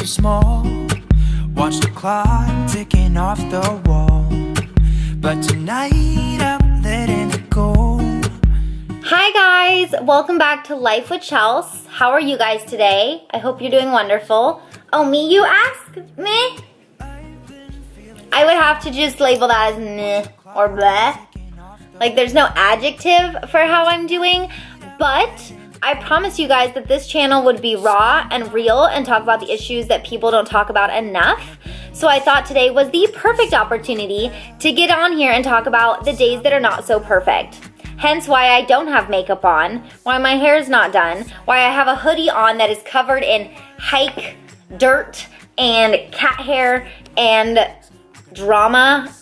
small. Watch the clock ticking off the wall. But tonight I'm letting it go. Hi guys, welcome back to Life with Chels. How are you guys today? I hope you're doing wonderful. Oh, me, you ask? Meh? I would have to just label that as meh or bleh. Like there's no adjective for how I'm doing, but I promise you guys that this channel would be raw and real and talk about the issues that people don't talk about enough. So I thought today was the perfect opportunity to get on here and talk about the days that are not so perfect. Hence why I don't have makeup on, why my hair is not done, why I have a hoodie on that is covered in hike, dirt, and cat hair, and drama.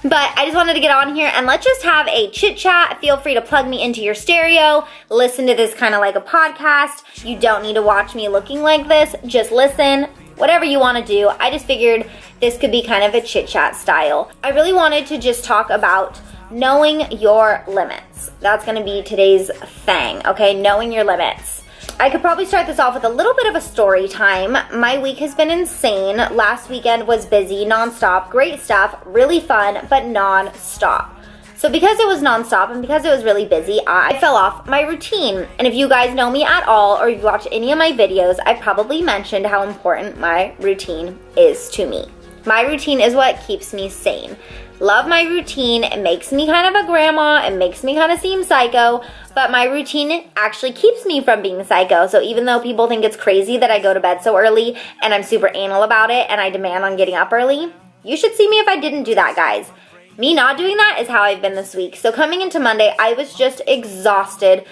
But I just wanted to get on here and let's just have a chit chat. Feel free to plug me into your stereo. Listen to this kind of like a podcast. You don't need to watch me looking like this. Just listen. Whatever you want to do. I just figured this could be kind of a chit chat style. I really wanted to just talk about knowing your limits. That's going to be today's thing, okay? Knowing your limits. I could probably start this off with a little bit of a story time. My week has been insane. Last weekend was busy, nonstop, great stuff, really fun, but nonstop. So because it was nonstop and because it was really busy, I fell off my routine. And if you guys know me at all or you watch any of my videos, I probably mentioned how important my routine is to me. My routine is what keeps me sane. Love my routine. It makes me kind of a grandma. It makes me kind of seem psycho. But my routine actually keeps me from being psycho. So even though people think it's crazy that I go to bed so early and I'm super anal about it and I demand on getting up early, you should see me if I didn't do that, guys. Me not doing that is how I've been this week. So coming into Monday, I was just exhausted.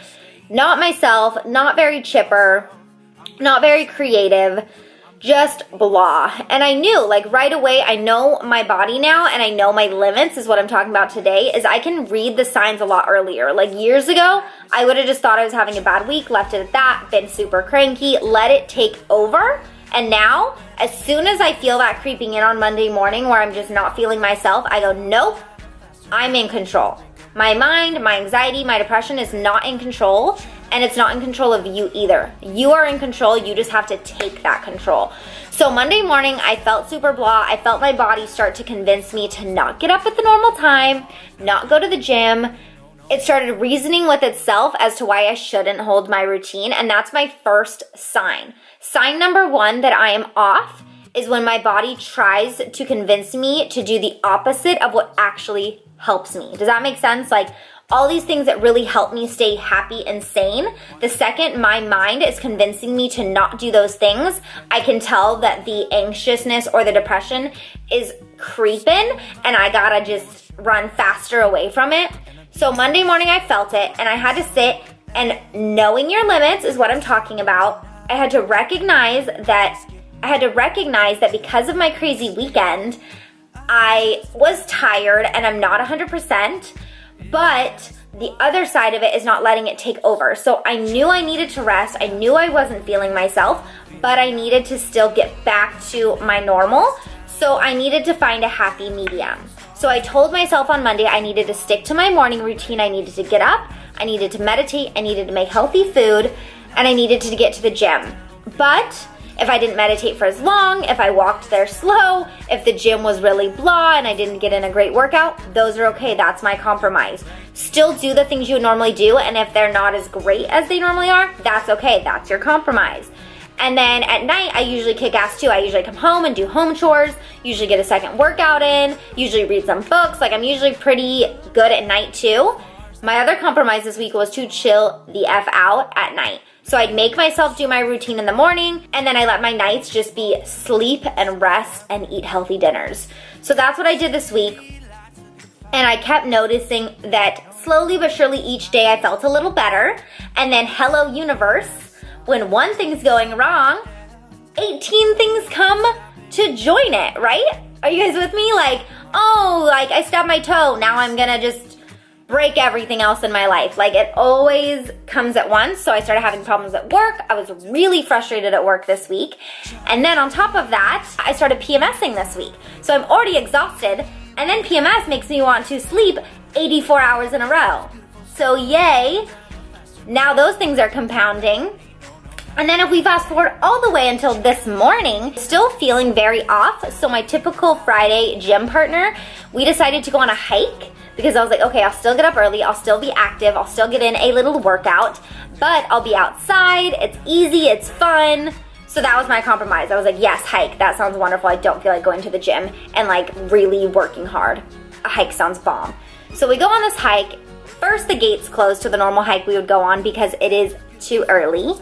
Not myself, not very chipper, not very creative. Just blah. And I knew, like right away, I know my body now and I know my limits is what I'm talking about today, is I can read the signs a lot earlier. Like years ago, I would have just thought I was having a bad week, left it at that, been super cranky, let it take over. And now, as soon as I feel that creeping in on Monday morning where I'm just not feeling myself, I go, nope, I'm in control. My mind, my anxiety, my depression is not in control, and it's not in control of you either. You are in control, you just have to take that control. So Monday morning, I felt super blah. I felt my body start to convince me to not get up at the normal time, not go to the gym. It started reasoning with itself as to why I shouldn't hold my routine, and that's my first sign. Sign number one that I am off is when my body tries to convince me to do the opposite of what actually helps me. Does that make sense? Like all these things that really help me stay happy and sane, the second my mind is convincing me to not do those things, I can tell that the anxiousness or the depression is creeping and I gotta just run faster away from it. So Monday morning I felt it and I had to sit, and knowing your limits is what I'm talking about. I had to recognize that because of my crazy weekend, I was tired and I'm not 100%, but the other side of it is not letting it take over. So I knew I needed to rest. I knew I wasn't feeling myself, but I needed to still get back to my normal. So I needed to find a happy medium. So I told myself on Monday I needed to stick to my morning routine. I needed to get up, I needed to meditate, I needed to make healthy food, and I needed to get to the gym. But if I didn't meditate for as long, if I walked there slow, if the gym was really blah and I didn't get in a great workout, those are okay. That's my compromise. Still do the things you would normally do, and if they're not as great as they normally are, that's okay. That's your compromise. And then at night, I usually kick ass too. I usually come home and do home chores, usually get a second workout in, usually read some books. Like I'm usually pretty good at night too. My other compromise this week was to chill the F out at night. So I'd make myself do my routine in the morning, and then I let my nights just be sleep and rest and eat healthy dinners. So that's what I did this week. And I kept noticing that slowly but surely each day I felt a little better. And then hello universe, when one thing's going wrong, 18 things come to join it, right? Are you guys with me? Like, oh, like I stubbed my toe, now I'm gonna just break everything else in my life. Like it always comes at once. So I started having problems at work. I was really frustrated at work this week. And then on top of that, I started PMSing this week. So I'm already exhausted. And then PMS makes me want to sleep 84 hours in a row. So yay. Now those things are compounding. And then if we fast forward all the way until this morning, still feeling very off. So my typical Friday gym partner, we decided to go on a hike because I was like, okay, I'll still get up early, I'll still be active, I'll still get in a little workout, but I'll be outside, it's easy, it's fun. So that was my compromise. I was like, yes, hike, that sounds wonderful. I don't feel like going to the gym and like really working hard. A hike sounds bomb. So we go on this hike. First, the gates closed to the normal hike we would go on because it is too early.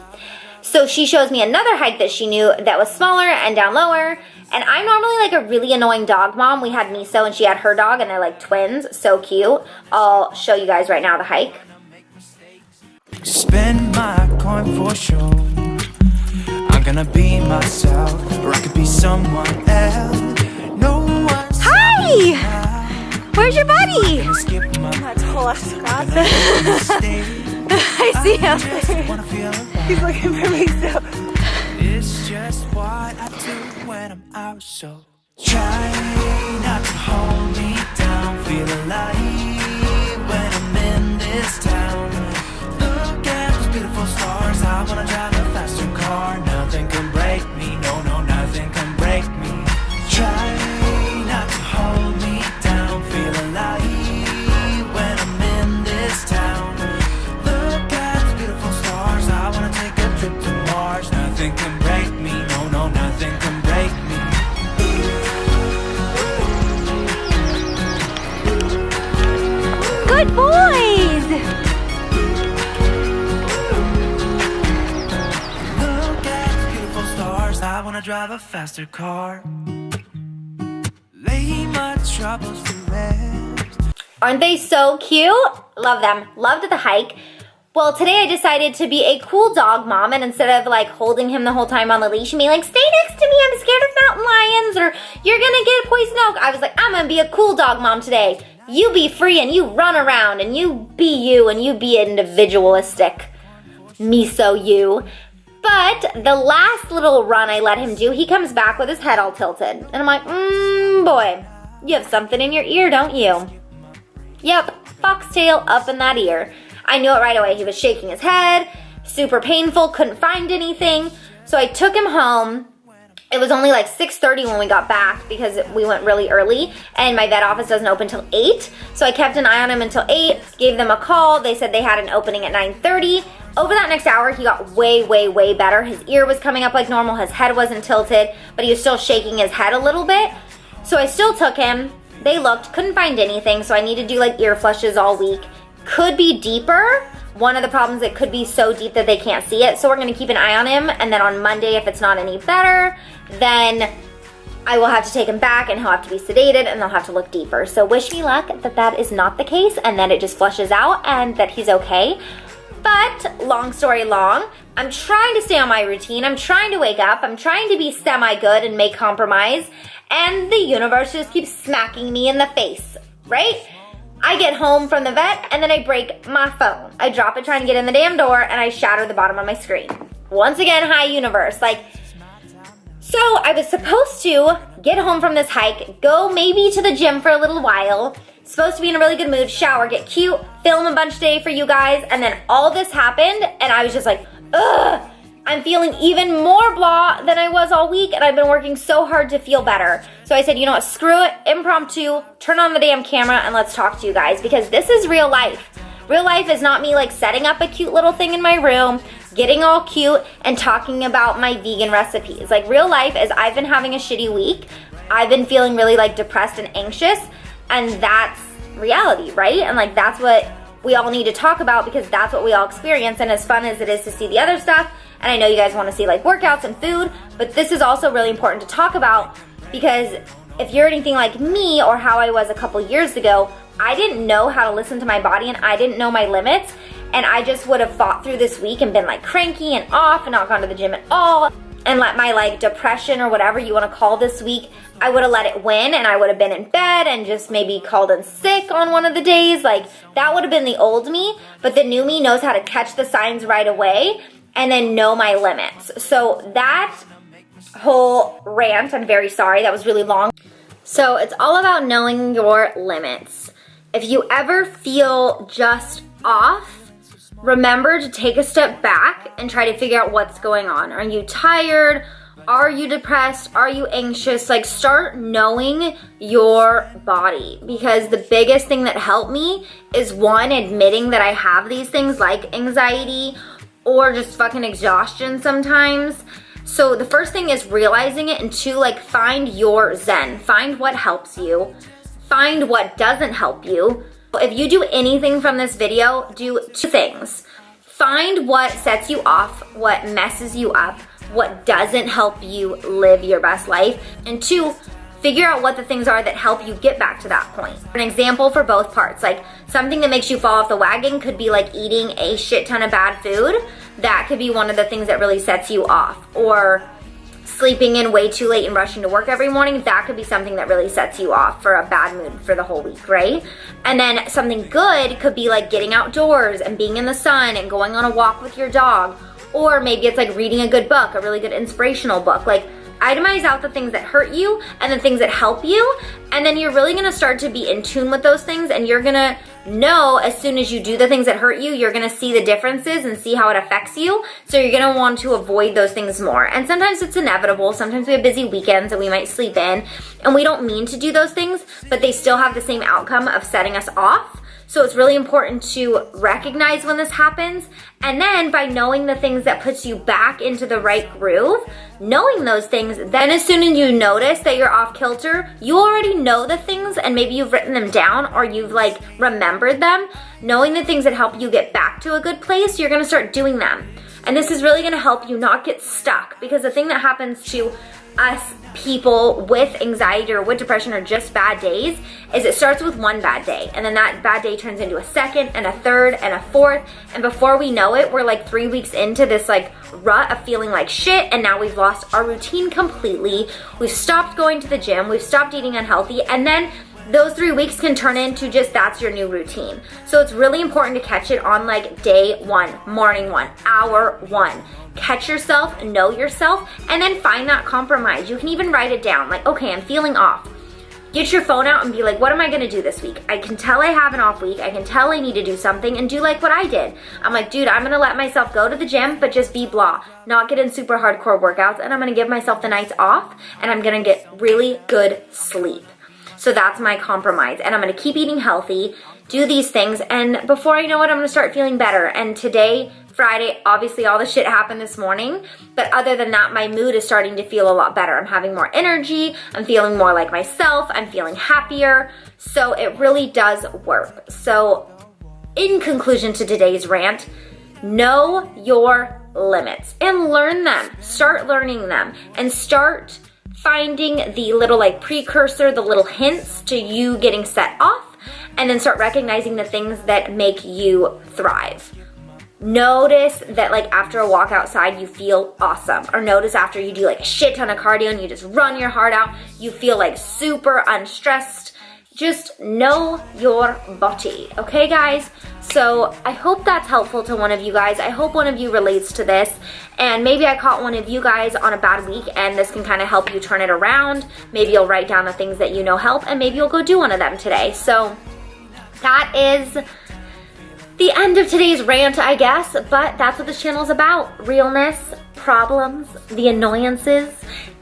So she shows me another hike that she knew that was smaller and down lower. And I'm normally like a really annoying dog mom. We had Miso and she had her dog and they're like twins. So cute. I'll show you guys right now the hike. Spend my coin for sure. I'm gonna be myself, or I could be someone else. No one's Hi! Where's your buddy? skip my I see him. He's looking for me still. It's just what I do when I'm out, so try not to hold me down. Feel alive when I'm in this town. Look at those beautiful stars. I wanna drive a faster car. Nothing can break me. No, no, nothing can break me. Try not to hold me down. Feel alive when I'm in this town. Look at those beautiful stars. I wanna take a trip to Mars. Nothing can break me. No, no, nothing can break me. Good boys! Look at those beautiful stars. I wanna drive a faster car. Lay my troubles to rest. Aren't they so cute? Love them. Loved the hike. Well, today I decided to be a cool dog mom, and instead of like holding him the whole time on the leash and being like, stay next to me, I'm scared of mountain lions, or you're gonna get poison oak, I was like, I'm gonna be a cool dog mom today. You be free and you run around and you be you and you be individualistic. Miso you. But the last little run I let him do, he comes back with his head all tilted. And I'm like, boy, you have something in your ear, don't you? Yep, foxtail up in that ear. I knew it right away. He was shaking his head, super painful, couldn't find anything. So I took him home. It was only like 6:30 when we got back because we went really early and my vet office doesn't open till 8. So I kept an eye on him until 8, gave them a call. They said they had an opening at 9:30. Over that next hour, he got way, way, way better. His ear was coming up like normal. His head wasn't tilted, but he was still shaking his head a little bit. So I still took him. They looked, couldn't find anything. So I need to do like ear flushes all week. Could be deeper. One of the problems, it could be so deep that they can't see it. So we're gonna keep an eye on him. And then on Monday, if it's not any better, then I will have to take him back and he'll have to be sedated and they'll have to look deeper. So wish me luck that that is not the case and that it just flushes out and that he's okay. But long story long, I'm trying to stay on my routine. I'm trying to wake up. I'm trying to be semi-good and make compromise. And the universe just keeps smacking me in the face, right? I get home from the vet and then I break my phone. I drop it trying to get in the damn door and I shatter the bottom of my screen. Once again, hi universe. So I was supposed to get home from this hike, go maybe to the gym for a little while, supposed to be in a really good mood, shower, get cute, film a bunch today for you guys, and then all this happened and I was just like, ugh, I'm feeling even more blah than I was all week and I've been working so hard to feel better. So I said, you know what, screw it, impromptu, turn on the damn camera and let's talk to you guys because this is real life. Real life is not me like setting up a cute little thing in my room, getting all cute and talking about my vegan recipes. Like real life is I've been having a shitty week. I've been feeling really like depressed and anxious and that's reality, right? And like that's what we all need to talk about because that's what we all experience. And as fun as it is to see the other stuff, and I know you guys want to see like workouts and food, but this is also really important to talk about because if you're anything like me or how I was a couple years ago, I didn't know how to listen to my body and I didn't know my limits and I just would have fought through this week and been like cranky and off and not gone to the gym at all and let my like depression or whatever you want to call this week, I would have let it win and I would have been in bed and just maybe called in sick on one of the days. Like that would have been the old me, but the new me knows how to catch the signs right away and then know my limits. So that whole rant, I'm very sorry, that was really long. So it's all about knowing your limits. If you ever feel just off, remember to take a step back and try to figure out what's going on. Are you tired? Are you depressed? Are you anxious? Like, start knowing your body, because the biggest thing that helped me is, one, admitting that I have these things like anxiety or just fucking exhaustion sometimes. So the first thing is realizing it, and two, like, find your zen. Find what helps you. Find what doesn't help you. If you do anything from this video, do two things. Find what sets you off, what messes you up, what doesn't help you live your best life, and two, figure out what the things are that help you get back to that point. An example for both parts, like something that makes you fall off the wagon could be like eating a shit ton of bad food. That could be one of the things that really sets you off. Or sleeping in way too late and rushing to work every morning, that could be something that really sets you off for a bad mood for the whole week, right? And then something good could be like getting outdoors and being in the sun and going on a walk with your dog. Or maybe it's like reading a good book, a really good inspirational book. Like, itemize out the things that hurt you and the things that help you, and then you're really gonna start to be in tune with those things, and you're gonna know as soon as you do the things that hurt you, you're gonna see the differences and see how it affects you. So you're gonna want to avoid those things more. And sometimes it's inevitable. Sometimes we have busy weekends and we might sleep in, and we don't mean to do those things, but they still have the same outcome of setting us off. So it's really important to recognize when this happens, and then by knowing the things that puts you back into the right groove, knowing those things, then as soon as you notice that you're off kilter, you already know the things, and maybe you've written them down or you've like remembered them. Knowing the things that help you get back to a good place, you're gonna start doing them. And this is really gonna help you not get stuck, because the thing that happens to us people with anxiety or with depression or just bad days is it starts with one bad day, and then that bad day turns into a second and a third and a fourth, and before we know it, we're like 3 weeks into this like rut of feeling like shit, and now we've lost our routine completely. We've stopped going to the gym, we've stopped eating unhealthy, and then those 3 weeks can turn into just that's your new routine. So it's really important to catch it on like day one, morning one, hour one. Catch yourself, know yourself, and then find that compromise. You can even write it down, like, okay, I'm feeling off. Get your phone out and be like, what am I gonna do this week? I can tell I have an off week. I can tell I need to do something, and do like what I did. I'm like, dude, I'm gonna let myself go to the gym, but just be blah. Not get in super hardcore workouts, and I'm gonna give myself the nights off, and I'm gonna get really good sleep. So that's my compromise, and I'm gonna keep eating healthy, do these things, and before I know it, I'm gonna start feeling better. And today, Friday, obviously all the shit happened this morning, but other than that, my mood is starting to feel a lot better. I'm having more energy, I'm feeling more like myself, I'm feeling happier, so it really does work. So in conclusion to today's rant, know your limits and learn them. Start learning them and start finding the little like precursor, the little hints to you getting set off, and then start recognizing the things that make you thrive. Notice that like after a walk outside you feel awesome, or notice after you do like a shit ton of cardio and you just run your heart out, you feel like super unstressed. Just know your body, okay guys? So I hope that's helpful to one of you guys. I hope one of you relates to this, and maybe I caught one of you guys on a bad week and this can kind of help you turn it around. Maybe you'll write down the things that you know help, and maybe you'll go do one of them today. So that is the end of today's rant, I guess, but that's what this channel is about. Realness, problems, the annoyances,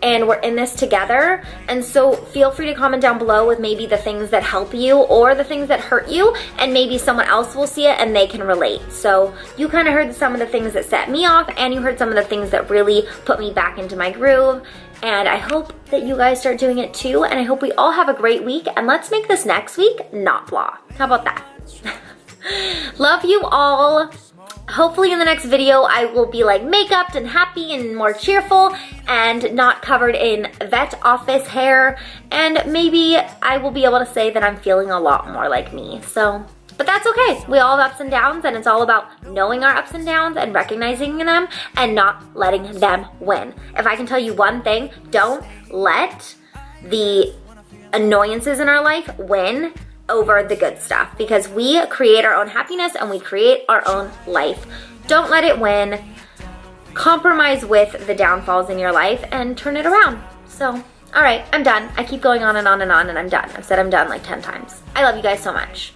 and we're in this together. And so feel free to comment down below with maybe the things that help you or the things that hurt you, and maybe someone else will see it and they can relate. So you kind of heard some of the things that set me off, and you heard some of the things that really put me back into my groove. And I hope that you guys start doing it too, and I hope we all have a great week, and let's make this next week not blah. How about that? Love you all. Hopefully in the next video I will be like make-upped and happy and more cheerful and not covered in vet office hair, and maybe I will be able to say that I'm feeling a lot more like me. So, but that's okay. We all have ups and downs, and it's all about knowing our ups and downs and recognizing them and not letting them win. If I can tell you one thing, don't let the annoyances in our life win over the good stuff, because we create our own happiness and we create our own life. Don't let it win. Compromise with the downfalls in your life and turn it around. So, all right, I'm done. I keep going on and on and on, and I'm done. I've said I'm done like 10 times. I love you guys so much.